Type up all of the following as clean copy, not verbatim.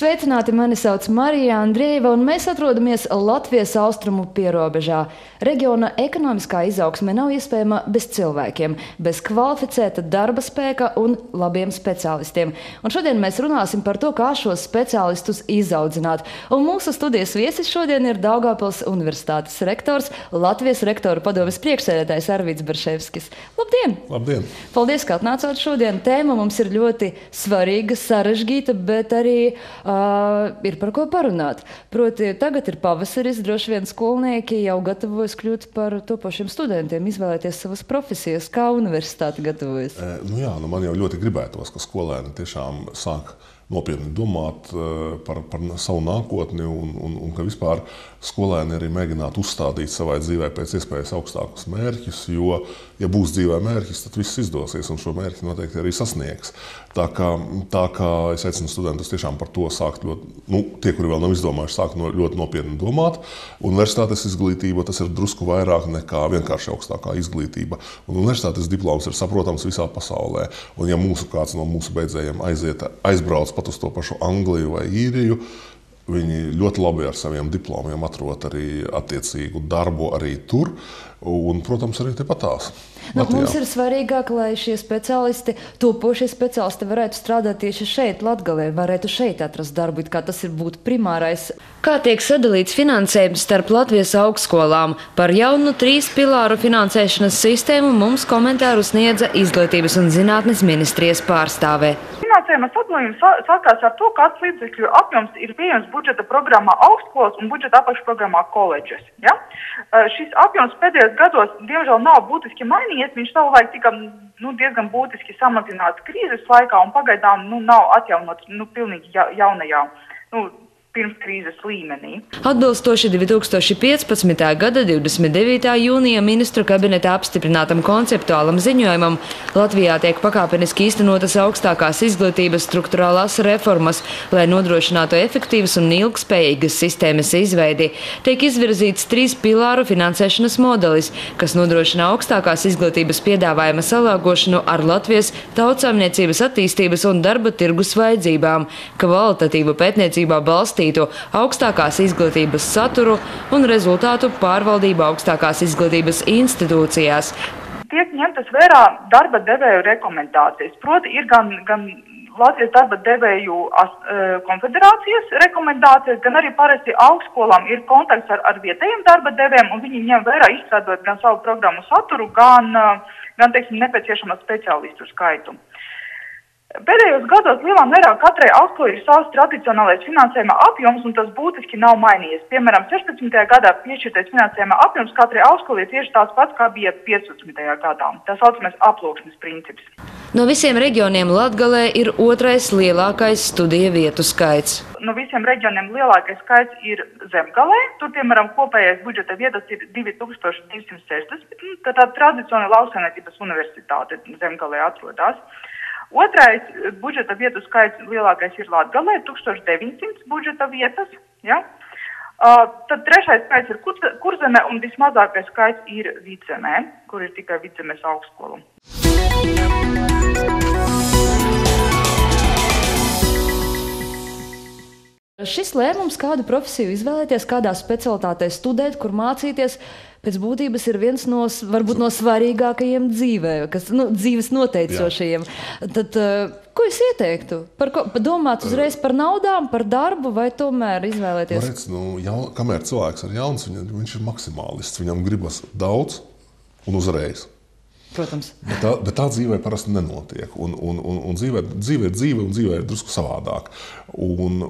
Sveicināti, mani sauc Marija Andrieva, un mēs atrodamies Latvijas austrumu pierobežā. Reģiona ekonomiskā izaugsme nav iespējama bez cilvēkiem, bez kvalificēta darba spēka un labiem speciālistiem. Un šodien mēs runāsim par to, kā šos speciālistus izaudzināt. Un mūsu studijas viesis šodien ir Daugavpils Universitātes rektors, Latvijas rektoru padomes priekšsēdētājs Arvids Barševskis. Labdien! Labdien! Paldies, ka atnācāt šodien. Tēma mums ir ļoti svarīga, sarežģīta, bet arī ir par ko parunāt. Proti, tagad ir pavasaris, droši vien skolnieki jau gatavojas kļūt par topošiem studentiem, izvēlēties savas profesijas. Kā universitāte gatavojas? Man jau ļoti gribētos, ka skolēni tiešām sāk nopietni domāt par savu nākotni un ka vispār skolēni arī mēģinātu uzstādīt savai dzīvē pēc iespējas augstākus mērķus, jo, ja būs dzīvē mērķis, tad viss izdosies un šo mērķi noteikti arī sasniegs. Tā kā es aicinu studentus tiešām par to sākt tie, kuri vēl nav izdomājuši, sākt ļoti nopietni domāt. Universitātes izglītība, tas ir drusku vairāk nekā vienkārši augstākā izglītība. Un universitātes diploms ir saprotams visā pasaulē. Un ja kāds no mūsu beidzējiem aizbrauc pat uz to pašu Angliju vai Īriju, viņi ļoti labi ar saviem diplomiem atrod arī attiecīgu darbu arī tur, un, protams, arī tepatās. Mums ir svarīgāk, lai šie speciālisti, topošie speciālisti varētu strādāt tieši šeit, Latgalē, varētu šeit atrast darbu, kā tas būtu primārais. Kā tiek sadalīts finansējums starp Latvijas augstskolām? Par jaunu 3 pilāru finansēšanas sistēmu mums komentāru sniedza Izglītības un zinātnes ministrijas pārstāve. Finansējuma sadalījums sākās ar to, kāds līdzekļu apjoms ir pieejams budžeta programmā augstskolas un budžeta apakšprogrammā koledžas. Ja? Šis apjoms pēdējos gados, diemžēl, nav būtiski mainījies. Viņš savulaik tika diezgan būtiski samazināts krīzes laikā un pagaidām nav atjaunots pilnīgi jaunajā pirms krīzes līmenī. Atbilstoši 2015. gada 29. jūnija ministru kabineta apstiprinātam konceptuālam ziņojumam, Latvijā tiek pakāpeniski īstenotas augstākās izglītības strukturālās reformas, lai nodrošinātu efektīvas un ilgspējīgas sistēmas izveidi. Tiek izvirzīts 3 pilāru finansēšanas modelis, kas nodrošina augstākās izglītības piedāvājuma salāgošanu ar Latvijas tautsaimniecības attīstības un darba tirgus vajadzībām, kvalitatīvu pētniecībā balstītu augstākās izglītības saturu un rezultātu pārvaldību augstākās izglītības institūcijās. Tiek ņemtas vērā darba devēju rekomendācijas. Proti ir gan Latvijas darba devēju konfederācijas rekomendācijas, gan arī parasti augstskolām ir kontakts ar vietējiem darba devējiem, un viņi ņem vērā izstrādot gan savu programmu saturu, gan nepieciešamo speciālistu skaitu. Pēdējos gados lielā mērā katrai augstskolai ir savs tradicionālais finansējuma apjoms, un tas būtiski nav mainījies. Piemēram, 16. gadā piešķirtais finansējuma apjoms katrai augstskolai ir tieši tāds pats, kā bija 15. gadā. Tā saucamais aploksnes princips. No visiem reģioniem Latgalē ir otrais lielākais studiju vietu skaits. No visiem reģioniem lielākais skaits ir Zemgalē. Tur, piemēram, kopējais budžeta vietas ir 2260. Tad tradicionāli Lauksaimniecības universitāte Zemgalē atrodas. Otrais budžeta vietu skaits lielākais ir Latgalē, 1900 budžeta vietas. Ja? Tad trešais skaits ir Kurzemē un vismazākais skaits ir Vidzemē, kur ir tikai Vidzemes augstskola. Šis lēmums, kādu profesiju izvēlēties, kādā specialitātē studēt, kur mācīties, pēc būtības ir viens no, varbūt no svarīgākajiem dzīvē, dzīves noteicošajiem. Tad, ko es ieteiktu? Domāt uzreiz par naudām, par darbu, vai tomēr izvēlēties? Kamēr cilvēks ir jauns, viņš ir maksimālists, viņam gribas daudz un uzreiz. Protams. Bet tā dzīvē parasti nenotiek. Un dzīvē ir dzīve, un dzīvē ir drusku savādāk. Un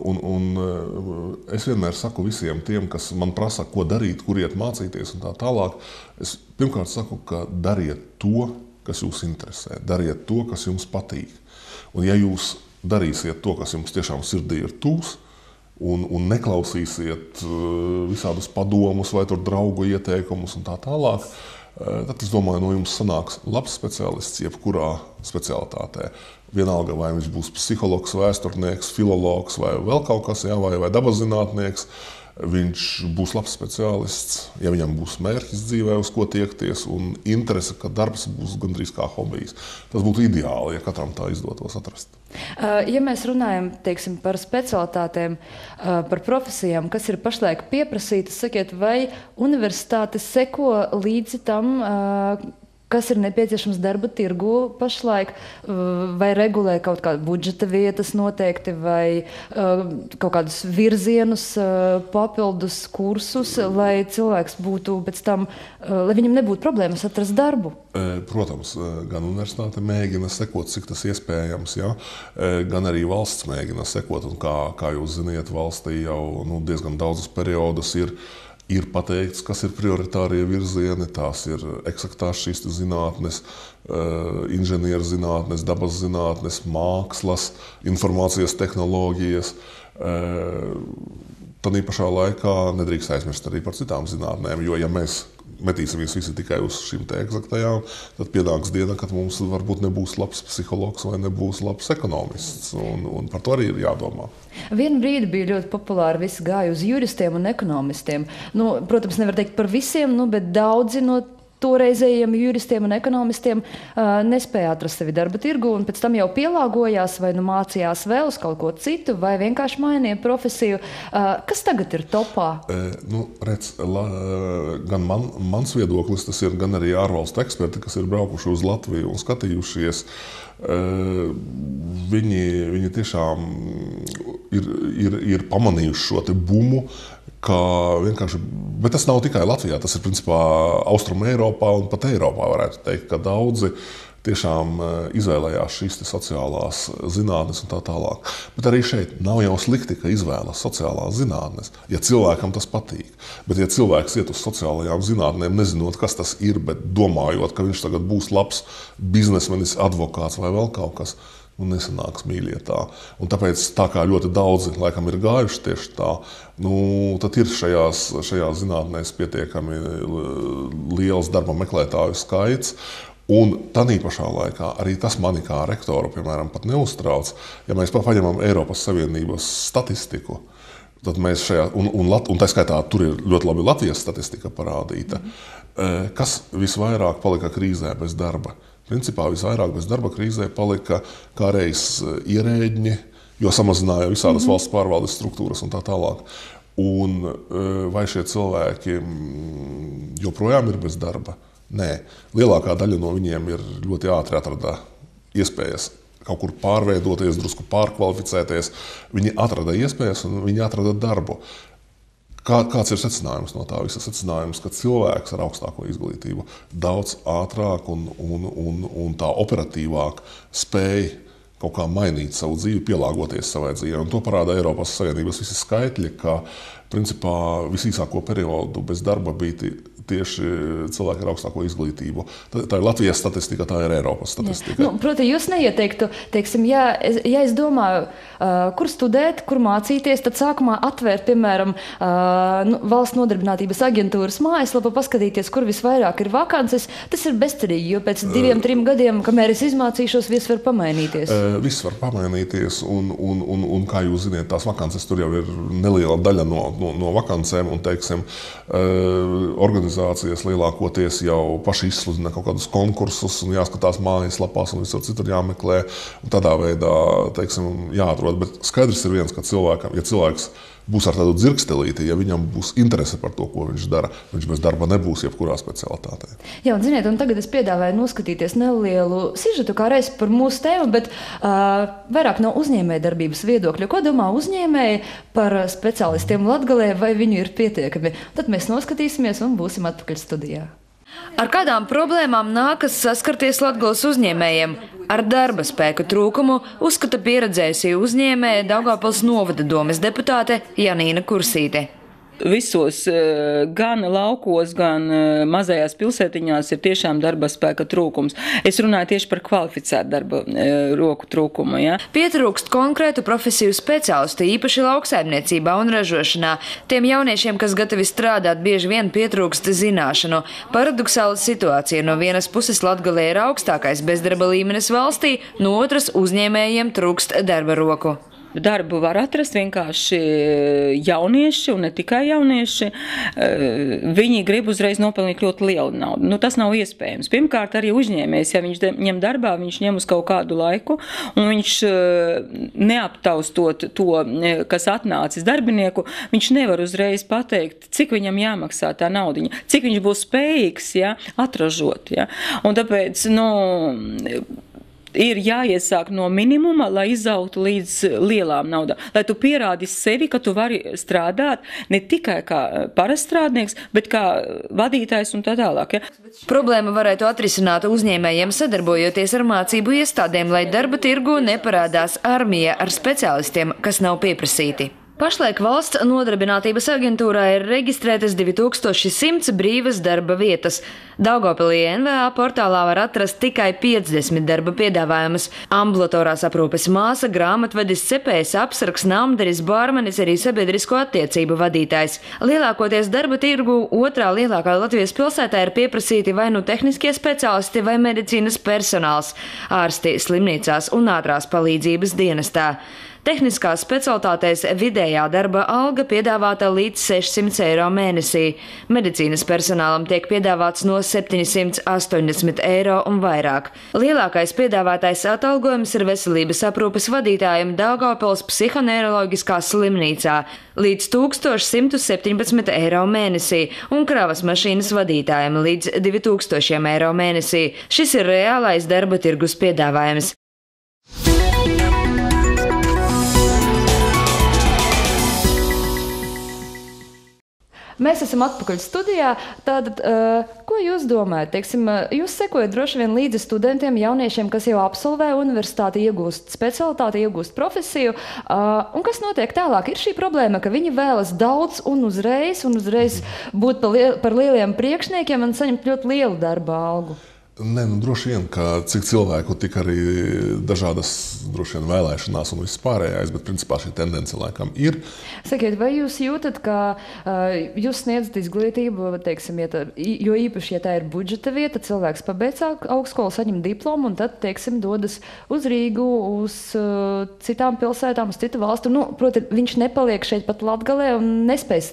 es vienmēr saku visiem tiem, kas man prasa, ko darīt, kur iet mācīties un tā tālāk. Es pirmkārt saku, ka dariet to, kas jūs interesē. Dariet to, kas jums patīk. Un ja jūs darīsiet to, kas jums tiešām sirdī ir tūs, un neklausīsiet visādus padomus vai tur draugu ieteikumus un tā tālāk, tad, es domāju, no jums sanāks labs speciālists jebkurā specialitātē. Vienalga, vai viņš būs psihologs, vēsturnieks, filologs vai vēl kaut kas, vai dabaszinātnieks, viņš būs labs speciālists, ja viņam būs mērķis dzīvē, uz ko tiekties, un interese, ka darbs būs gandrīz kā hobijs. Tas būtu ideāli, ja katram tā izdotos atrast. Ja mēs runājam, teiksim, par specialitātēm, par profesijām, kas ir pašlaik pieprasītas, sakiet, vai universitāte seko līdzi tam, kas ir nepieciešams darba tirgu pašlaik, vai regulē kaut kādu budžeta vietas noteikti, vai kaut kādus virzienus, papildus kursus, lai cilvēks būtu pēc tam, lai viņam nebūtu problēmas atrast darbu? Protams, gan universitāte mēģina sekot, cik tas iespējams, ja? Gan arī valsts mēģina sekot, un kā jūs ziniet, valstī jau diezgan daudzus periodus ir pateikts, kas ir prioritārie virzieni. Tās ir eksaktās šīs zinātnes, inženieru zinātnes, dabas zinātnes, mākslas, informācijas tehnoloģijas. Tanī pašā laikā nedrīkst aizmirst arī par citām zinātnēm, jo ja mēs metīsimies visi tikai uz šīm te eksaktajām, tad pienāks diena, kad mums varbūt nebūs labs psihologs vai nebūs labs ekonomists, un par to arī ir jādomā. Vienu brīdi bija ļoti populāri, visi gāja uz juristiem un ekonomistiem. Protams, nevar teikt par visiem, bet daudzi no toreizējiem juristiem un ekonomistiem nespēja atrast sevi darba tirgu, un pēc tam jau pielāgojās vai mācījās vēl uz kaut ko citu, vai vienkārši mainīja profesiju. Kas tagad ir topā? Gan mans viedoklis, tas ir gan arī ārvalstu eksperti, kas ir braukuši uz Latviju un skatījušies. Viņi tiešām ir pamanījuši šo te bumu, bet tas nav tikai Latvijā, tas ir principā Austrum Eiropā un pat Eiropā varētu teikt, ka daudzi tiešām izvēlējās šīs sociālās zinātnes un tā tālāk. Bet arī šeit nav jau slikti, ka izvēlas sociālās zinātnes, ja cilvēkam tas patīk. Bet ja cilvēks iet uz sociālajām zinātnēm, nezinot, kas tas ir, bet domājot, ka viņš tagad būs labs biznesmenis, advokāts vai vēl kaut kas, nesanāks mīļietā. Un tāpēc, tā kā ļoti daudzi laikam ir gājuši tieši tā, tad ir šajās zinātnēs pietiekami liels darba meklētāju skaits. Un tanī pašā laikā arī tas mani kā rektoru, piemēram, pat neuztrauc. Ja mēs paņemam Eiropas Savienības statistiku, tad mēs un tā skaitā tur ir ļoti labi Latvijas statistika parādīta, kas visvairāk palika krīzē bez darba. Principā visvairāk bez darba krīzē palika kādreiz ierēģi, jo samazināja visādas valsts pārvaldes struktūras un tā tālāk. Un vai šie cilvēki joprojām ir bez darba? Nē. Lielākā daļa no viņiem ir ļoti ātri atrada iespējas kaut kur pārveidoties, drusku pārkvalificēties. Viņi atrada iespējas un viņi atrada darbu. Kāds ir secinājums no tā visa? Secinājums, ka cilvēks ar augstāko izglītību daudz ātrāk un tā operatīvāk spēj kaut kā mainīt savu dzīvi, pielāgoties savai dzīvei. Un to parāda Eiropas Savienības visi skaitļi, ka principā visīsāko periodu bez darba bija tieši cilvēki ar augstāko izglītību. Tā ir Latvijas statistika, tā ir Eiropas statistika. Proti, jūs neieteiktu, teiksim, ja es domāju, kur studēt, kur mācīties, tad sākumā atvērt, piemēram, valsts nodarbinātības aģentūras mājaslapu, paskatīties, kur visvairāk ir vakances. Tas ir bezcerīgi, jo pēc 2-3 gadiem, kamēr es izmācīšos, viss var pamainīties. Viss var pamainīties, un kā jūs ziniet, tās vakances tur jau ir neliela daļa no vakancēm, un, teiksim, organizācijas lielākoties jau paši izsludina kaut kādus konkursus un jāskatās mājaslapās un visur citur jāmeklē. Un tādā veidā, teiksim, jāatrod. Bet skaidrs ir viens, ka ja cilvēks būs ar tādu dzirkstelīti, ja viņam būs interese par to, ko viņš dara, viņš bez darba nebūs jebkurā specialitātē. Jā, un ziniet, un tagad es piedāvāju noskatīties nelielu sižetu kā reiz par mūsu tēmu, bet vairāk no uzņēmējdarbības viedokļa. Ko domā uzņēmēji par speciālistiem Latgalē, vai viņu ir pietiekami? Tad mēs noskatīsimies un būsim atpakaļ studijā. Ar kādām problēmām nākas saskarties Latgales uzņēmējiem? Ar darba spēku trūkumu uzskata pieredzējusi uzņēmēja Daugavpils novada domes deputāte Janīna Kursīte. Visos gan laukos, gan mazajās pilsētiņās ir tiešām darba spēka trūkums. Es runāju tieši par kvalificētu darba roku trūkumu. Ja? Pietrūkst konkrētu profesiju speciālistu, īpaši lauksaimniecībā un ražošanā. Tiem jauniešiem, kas gatavi strādāt, bieži vien pietrūkst zināšanu. Paradoxāla situācija. No vienas puses Latgalē ir augstākais bezdarba līmenis valstī, no otras uzņēmējiem trūkst darba roku. Darbu var atrast vienkārši jaunieši, un ne tikai jaunieši. Viņi grib uzreiz nopelnīt ļoti lielu naudu. Tas nav iespējams. Pirmkārt, arī uzņēmējs, ja viņš ņem darbā, viņš ņem uz kaut kādu laiku, un viņš neaptaustot to, kas atnācis darbinieku, viņš nevar uzreiz pateikt, cik viņam jāmaksā tā naudiņa, cik viņš būs spējīgs atražot. Un tāpēc, ir jāiesāk no minimuma, lai izaugtu līdz lielām naudām. Lai tu pierādi sevi, ka tu vari strādāt ne tikai kā paraststrādnieks, bet kā vadītājs un tā tālāk. Problēma varētu atrisināt uzņēmējiem sadarbojoties ar mācību iestādēm, lai darba tirgu neparādās armija ar speciālistiem, kas nav pieprasīti. Pašlaik Valsts nodarbinātības aģentūrā ir reģistrētas 2100 brīvas darba vietas. Daugavpilī NVA portālā var atrast tikai 50 darba piedāvājumus. Ambulatorās aprūpes māsa, grāmatvedis, cepējs, apsargs, namdaris, bārmenis, arī sabiedrisko attiecību vadītājs. Lielākoties darba tirgu otrā lielākā Latvijas pilsētā ir pieprasīti vai nu tehniskie speciālisti vai medicīnas personāls, ārsti slimnīcās un ātrās palīdzības dienestā. Tehniskās specialitātēs vidējā darba alga piedāvāta līdz 600 eiro mēnesī. Medicīnas personālam tiek piedāvāts no 780 eiro un vairāk. Lielākais piedāvātais atalgojums ir veselības aprūpes vadītājiem Daugavpils psihoneiroloģiskā slimnīcā līdz 1117 eiro mēnesī un kravas mašīnas vadītājiem līdz 2000 eiro mēnesī. Šis ir reālais darba tirgus piedāvājums. Mēs esam atpakaļ studijā. Tātad, ko jūs domājat? Jūs sekojat droši vien līdzi studentiem, jauniešiem, kas jau absolvē universitāti, iegūst specialitāti, iegūst profesiju. Un kas notiek tālāk? Ir šī problēma, ka viņi vēlas daudz un uzreiz būt par lieliem priekšniekiem un saņemt ļoti lielu darba algu. Nē, droši vien, ka cik cilvēku tik arī dažādas vēlēšanās un viss pārējais, bet principā šī tendence laikam ir. Sakiet, vai jūs jūtat, ka jūs sniedzat izglītību, jo īpaši, ja tā ir budžeta vieta, cilvēks pabeidz augstskolu, saņem diplomu un tad, dodas uz Rīgu, uz citām pilsētām, uz citu valstu. Proti, viņš nepaliek šeit pat Latgalē un nespēj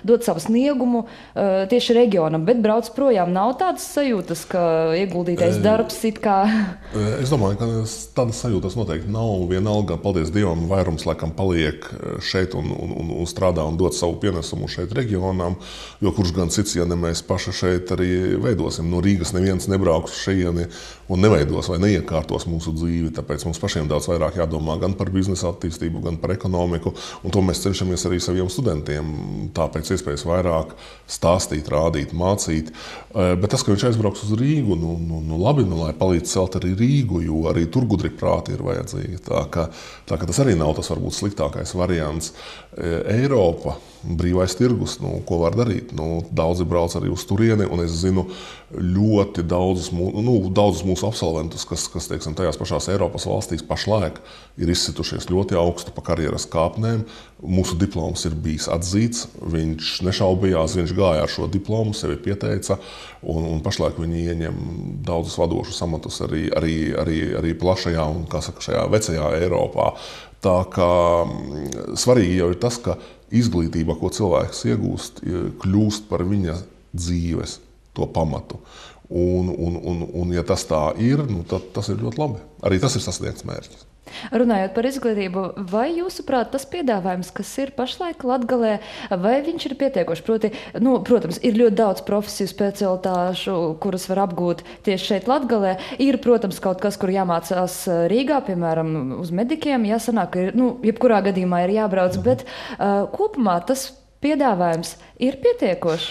dot savu sniegumu tieši reģionam, bet brauc projām. Nav tādas sajūtas, ka ieguldītais darbs it kā... Es domāju, ka tādas sajūtas noteikti nav. Vienalga, paldies Dievam, vairums laikam paliek šeit un strādā un dod savu pienesumu šeit reģionām, jo kurš gan cits, ja ne mēs paši šeit arī veidosim. No Rīgas neviens nebrauks šeieni un neveidos vai neiekārtos mūsu dzīvi, tāpēc mums pašiem daudz vairāk jādomā gan par biznesa attīstību, gan par ekonomiku, un to mēs cenšamies arī saviem studentiem tāpēc iespējas vairāk stāstīt, rādīt, mācīt. Bet tas, ka viņš aizbrauks uz Rīgu, labi, lai palīdz celt arī Rīgu, jo arī tur gudri prāti ir vajadzīgi. Tā ka tas arī nav tas varbūt sliktākais variants. Eiropa, brīvais tirgus, ko var darīt? Daudzi brauc arī uz turieni, un es zinu ļoti daudzus mūsu absolventus, kas teiksim, tajās pašās Eiropas valstīs pašlaik ir izsitušies ļoti augstu pa karjeras kāpnēm. Mūsu diploms ir bijis atzīts, viņš nešaubījās, viņš gāja ar šo diplomu, sevi pieteica, un pašlaik viņi ieņem daudzus vadošus amatus arī plašajā un, šajā vecajā Eiropā. Tā kā svarīgi jau ir tas, ka izglītība, ko cilvēks iegūst, kļūst par viņa dzīves to pamatu. Un ja tas tā ir, tad tas ir ļoti labi. Arī tas ir sasniegts mērķis. Runājot par izglītību, vai jūsuprāt tas piedāvājums, kas ir pašlaik Latgalē, vai viņš ir pietiekoši? Protams, ir ļoti daudz profesiju specialitāšu, kuras var apgūt tieši šeit Latgalē. Ir, protams, kaut kas, kur jāmācās Rīgā, piemēram, uz medikiem, jāsanāk, ka jebkurā gadījumā ir jābrauc, bet kopumā tas piedāvājums ir pietiekošs?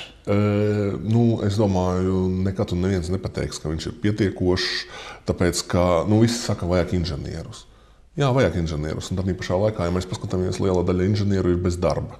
Es domāju, nekad un neviens nepateiks, ka viņš ir pietiekošs, tāpēc, ka visi saka, vajag inženierus. Jā, vajag inženierus, un tad pašā laikā, ja mēs paskatāmies, liela daļa inženieru ir bez darba.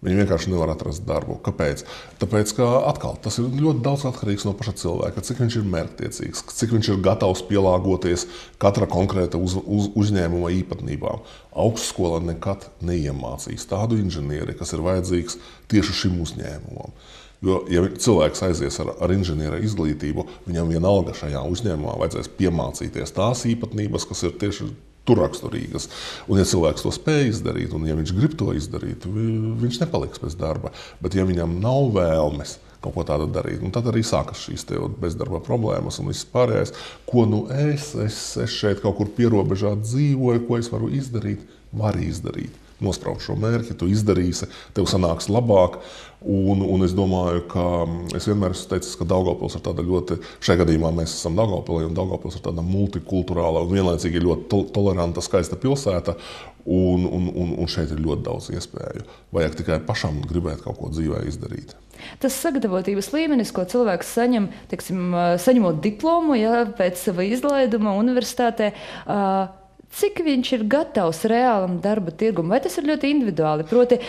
Viņi vienkārši nevar atrast darbu. Kāpēc? Tāpēc, ka atkal tas ir ļoti daudz atkarīgs no paša cilvēka, cik viņš ir mērķtiecīgs, cik viņš ir gatavs pielāgoties katra konkrēta uzņēmuma īpatnībām. Augstskola nekad neiemācīs tādu inženieri, kas ir vajadzīgs tieši šim uzņēmumam. Jo, ja cilvēks aizies ar inženiera izglītību, viņam vienalga šajā uzņēmumā vajadzēs piemācīties tās īpatnības, kas ir tieši tur raksturīgas. Un ja cilvēks to spēj izdarīt, un ja viņš grib to izdarīt, viņš nepaliks bez darba. Bet ja viņam nav vēlmes kaut ko tādu darīt, un tad arī sākas šīs bezdarba problēmas un viss pārējais, ko es šeit kaut kur pierobežā dzīvoju, ko es varu izdarīt, var izdarīt. Nospraud šo mērķi, tu izdarīsi, tev sanāks labāk. Un es domāju, ka es vienmēr esmu teicis, ka Daugavpils ir tāda ļoti, šajā gadījumā mēs esam Daugavpilī, un Daugavpils ir tāda multikulturāla un vienlaicīgi ļoti toleranta, skaista pilsēta, un šeit ir ļoti daudz iespēju. Vajag tikai pašam gribēt kaut ko dzīvē izdarīt. Tas sagatavotības līmenis, ko cilvēks saņem, saņemot diplomu, pēc sava izlaiduma universitātē, cik viņš ir gatavs reālam darba tirgum, vai tas ir ļoti individuāli? Proti,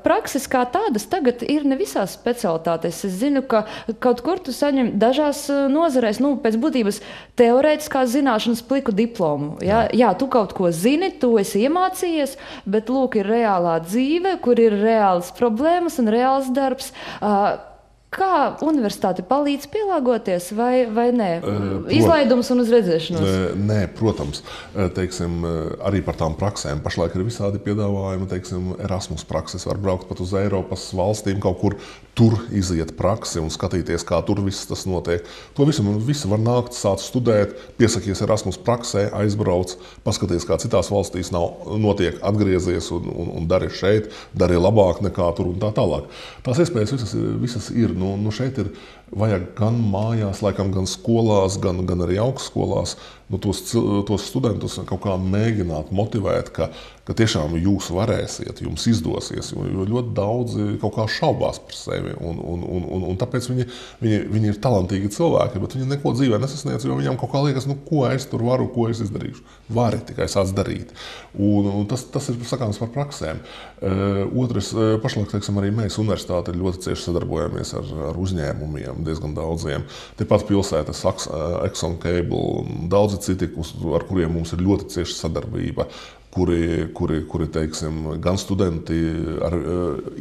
prakses kā tādas tagad ir ne visās specialitātēs. Es zinu, ka kaut kur tu saņem dažās nozarēs, pēc būtības teorētiskās zināšanas pliku diplomu. Jā, tu kaut ko zini, tu esi iemācījies, bet lūk, ir reālā dzīve, kur ir reālas problēmas un reāls darbs. Kā universitāte palīdz pielāgoties vai nē? Izlaidums un uz redzēšanos? Nē, protams. Teiksim, arī par tām praksēm. Pašlaik ir visādi piedāvājumi, teiksim, Erasmus prakses. Var braukt pat uz Eiropas valstīm, kaut kur tur iziet praksi un skatīties, kā tur viss tas notiek. To visu var nākt, sāc studēt, piesakies Erasmus praksē, aizbrauc, paskaties, kā citās valstīs notiek, atgriezies un dari šeit, dari labāk nekā tur un tā tālāk. Tās iespējas visas ir. Šeit ir vajag gan mājās, laikam, gan skolās, gan arī augstskolās tos studentus kaut kā mēģināt motivēt, ka tiešām jūs varēsiet, jums izdosies, jo ļoti daudzi kaut kā šaubās par sevi. Un tāpēc viņi ir talantīgi cilvēki, bet viņi neko dzīvē nesasniedz, jo viņam kaut kā liekas, ko es tur varu, ko es izdarīšu. Vari tikai sāc darīt. Un tas ir sakāms par praksēm. Otrs, pašlaik, teiksim, arī mēs universitāte ļoti cieši sadarbojamies ar uzņēmumiem, diezgan daudziem. Tepat pilsētas Exxon Cable un daudzi citi, ar kuriem mums ir ļoti cieša sadarbība, kuri teiksim, gan studenti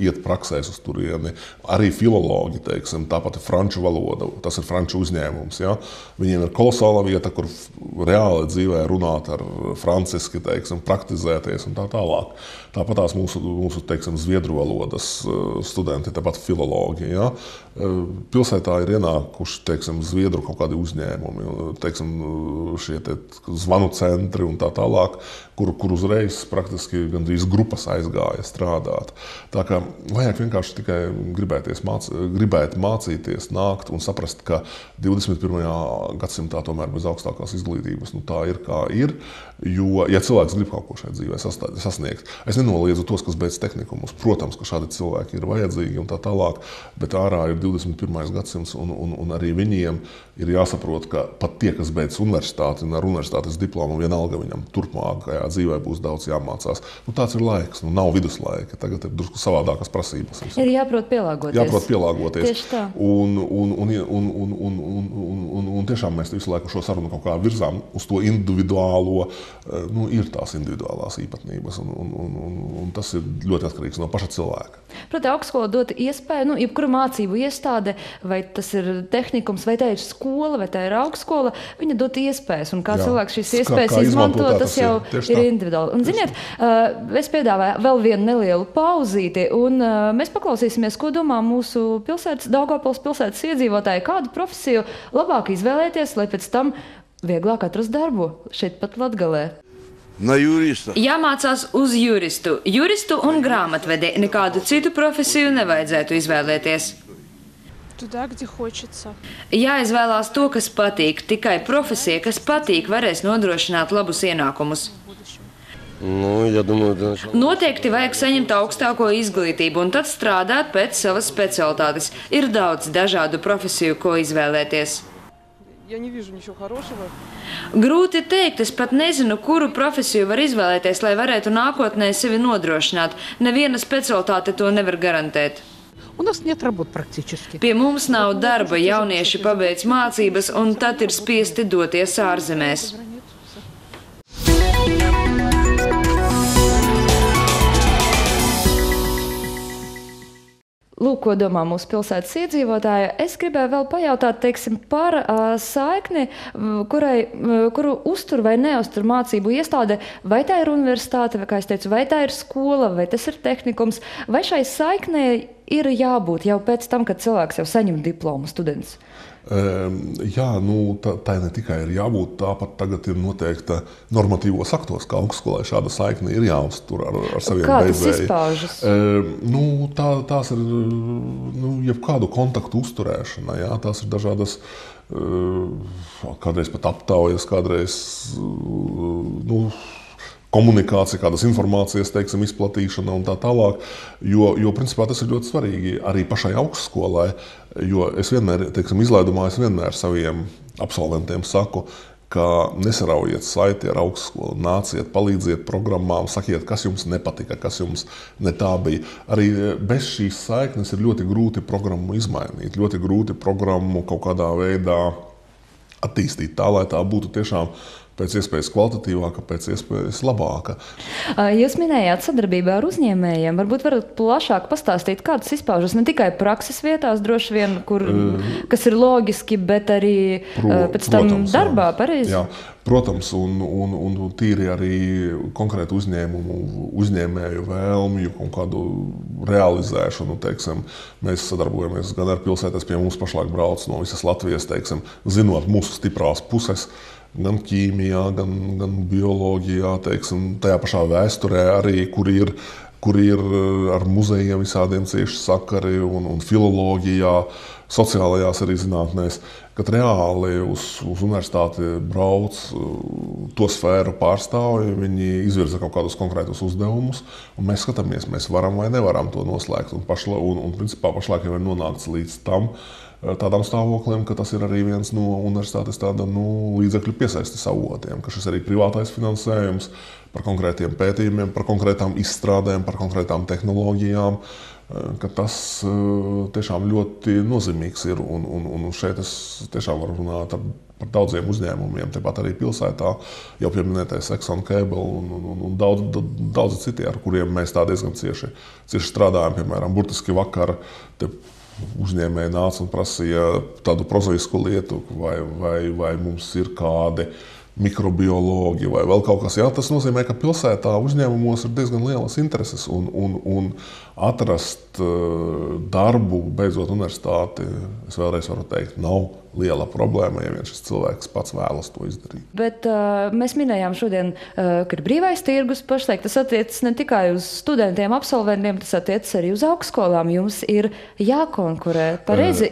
iet praksēs uz turieni, arī filologi, teiksim, tāpat ir franču valoda, tas ir franču uzņēmums. Ja? Viņiem ir kolosāla vieta, kur reāli dzīvē runāt ar franciski, teiksim, praktizēties un tā tālāk. Tāpat tās mūsu teiksim, zviedru valodas studenti, tāpat filologi. Ja? Pilsētā ir ienākuši, teiksim, zviedru kaut kādi uzņēmumi, teiksim, šie zvanu centri un tā tālāk, kur uzreiz praktiski gandrīz grupas aizgāja strādāt. Tā kā vajag vienkārši tikai gribēt mācīties, nākt un saprast, ka 21. gadsimtā tomēr bez augstākās izglītības tā ir kā ir, jo, ja cilvēks grib kaut ko šeit dzīvē sasniegt, es nenoliedzu tos, kas beidz tehnikumus. Protams, ka šādi cilvēki ir vajadzīgi un tā tālāk, bet ārā ir 21. gadsimts un arī viņiem ir jāsaprot, ka pat tie, kas beidz universitāti un ar universitātes diplomu, vienalga viņam turpmākajā dzīvē būs daudz jāmācās. Tāds ir laiks, nav viduslaika. Tagad ir drusku savādākas prasības. Ir jāprot pielāgoties. Tieši tā. Un tiešām mēs visu laiku šo sarunu kaut kā virzām uz to individuālo, ir tās individuālās īpatnības, un tas ir ļoti atkarīgs no paša cilvēka. Protams, augstskola dot iespēju, jebkura mācību iestāde, vai tas ir tehnikums, vai tā ir skola, vai tā ir augstskola, viņa dot iespējas, un kā cilvēks šīs iespējas izmanto, tas jau ir individuāli. Un, ziniet, es piedāvāju vēl vienu nelielu pauzīti, un mēs paklausīsimies, ko domā mūsu Daugavpils pilsētas iedzīvotāji, kādu profesiju labāk izvēlēties, lai pēc tam vieglāk atrast darbu šeit pat Latgalē. Na jurista. Jāmācās uz juristu un grāmatvedi. Nekādu citu profesiju nevajadzētu izvēlēties. Tуда, где хочется. Jāizvēlās to, kas patīk. Tikai profesija, kas patīk, varēs nodrošināt labus ienākumus. Noteikti vajag saņemt augstāko izglītību un tad strādāt pēc savas specialitātes. Ir daudz dažādu profesiju, ko izvēlēties. Grūti teikt, es pat nezinu, kuru profesiju var izvēlēties, lai varētu nākotnē sevi nodrošināt. Neviena specialitāte to nevar garantēt. Pie mums nav darba, jaunieši pabeidz mācības un tad ir spiesti doties ārzemēs. Lūk, ko domā mūsu pilsētas iedzīvotāji. Es gribēju vēl pajautāt, teiksim, par saikni, kuru uztur vai neuztur mācību iestāde, vai tā ir universitāte, vai, kā es teicu, vai tā ir skola, vai tas ir tehnikums, vai šai saiknē ir jābūt jau pēc tam, kad cilvēks jau saņem diplomu students? Jā, tā ne tikai ir jābūt, tāpat tagad ir noteikta normatīvos aktos, kā augstskolai šāda saikne ir jāuztur ar saviem Kā beidzēji. tas izpaužas? Tās ir jebkādu kontaktu uzturēšana, jā, tās ir dažādas, kādreiz pat aptaujas, kādreiz, komunikācija, kādas informācijas, teiksim, izplatīšana un tā tālāk, jo principā tas ir ļoti svarīgi arī pašai augstskolai, jo es vienmēr, teiksim, izlaidumā es vienmēr saviem absolventiem saku, ka nesaraujiet saiti ar augstskolu, nāciet, palīdziet programmām, sakiet, kas jums nepatika, kas jums ne tā bija. Arī bez šīs saiknes ir ļoti grūti programmu izmainīt, ļoti grūti programmu kaut kādā veidā attīstīt tā, lai tā būtu tiešām pēc iespējas kvalitatīvāka, pēc iespējas labāka. Jūs minējāt sadarbībā ar uzņēmējiem. Varbūt varat plašāk pastāstīt, kā tas izpaužas ne tikai prakses vietās, droši vien, kas ir loģiski, bet arī pēc tam darbā, pareizi? Jā, protams, un tīri arī konkrētu uzņēmēju vēlmju, kaut kādu realizēšanu, teiksim, mēs sadarbojamies gan ar pilsētas, pie mums pašlaik brauc no visas Latvijas, teiksim, zinot mūsu stiprās puses, gan ķīmijā, gan bioloģijā, teiksim, tajā pašā vēsturē arī, kur ir ar muzejiem visādiem cieši sakari un filoloģijā, sociālajās arī zinātnēs, kad reāli uz universitāti brauc to sfēru pārstāvji, viņi izvirza kaut kādus konkrētus uzdevumus, un mēs skatāmies, mēs varam vai nevaram to noslēgt, un principā pašlaik jau ir nonākts līdz tādām stāvoklim, ka tas ir arī viens no universitātes līdzekļu piesaistes avotiem, ka šis arī privātais finansējums par konkrētiem pētījumiem, par konkrētām izstrādēm, par konkrētām tehnoloģijām, ka tas tiešām ļoti nozīmīgs ir, un šeit es tiešām varu runāt par daudziem uzņēmumiem, tepat arī pilsētā, jau pieminētais Exxon Cable un daudzi citi, ar kuriem mēs tā diezgan cieši strādājam, piemēram, burtiski vakar uzņēmēji nāca un prasīja tādu prozaisku lietu, vai mums ir kādi mikrobiologi vai vēl kaut kas. Jā, tas nozīmē, ka pilsētā uzņēmumos ir diezgan lielas intereses un atrast darbu, beidzot universitāti, es vēlreiz varu teikt, nav liela problēma, ja vien šis cilvēks pats vēlas to izdarīt. Bet mēs minējām šodien, ka ir brīvais tirgus pašlaik. Tas attiecas ne tikai uz studentiem, absolventiem, tas attiecas arī uz augstskolām. Jums ir jākonkurē. Pareizi,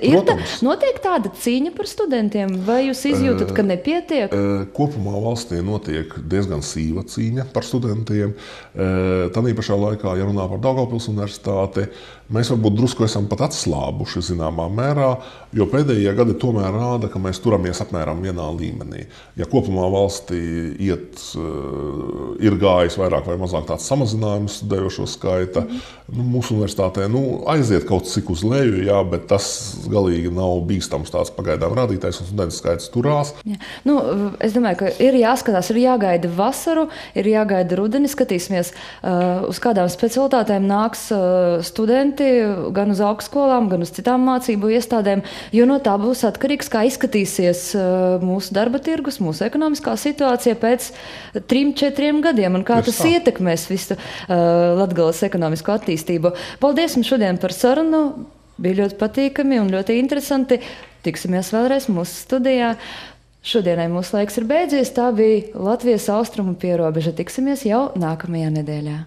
notiek tāda cīņa par studentiem, vai jūs izjūtat, ka nepietiek? Kopumā valstī notiek diezgan sīva cīņa par studentiem. Tanī pašā laikā, ja runā par Daugavpils universitāti, mēs varbūt drusku esam pat atslābuši zināmā mērā, jo pēdējie gadi tomēr rāda, ka mēs turamies apmēram vienā līmenī. Ja kopumā valstī ir gājis vairāk vai mazāk tāds samazinājums studējošo skaita, mūsu universitātē aiziet kaut cik uz leju, jā, bet tas galīgi nav bīstams tāds pagaidām rādītājs, un studentu skaits turās. Jā. Es domāju, ka ir jāskatās, ir jāgaida vasaru, ir jāgaida rudeni, skatīsimies, uz kādām specialitātēm nāks studenti, gan uz augstskolām, gan uz citām mācību iestādēm, jo no tā būs atkarīgs, kā izskatīsies mūsu darba tirgus, mūsu ekonomiskā situācija pēc 3-4 gadiem un kā tas ietekmēs visu Latgales ekonomisko attīstību. Paldies jums šodien par sarunu, bija ļoti patīkami un ļoti interesanti. Tiksimies vēlreiz mūsu studijā. Šodienai mūsu laiks ir beidzies, tā bija Latvijas austrumu pierobeža. Tiksimies jau nākamajā nedēļā.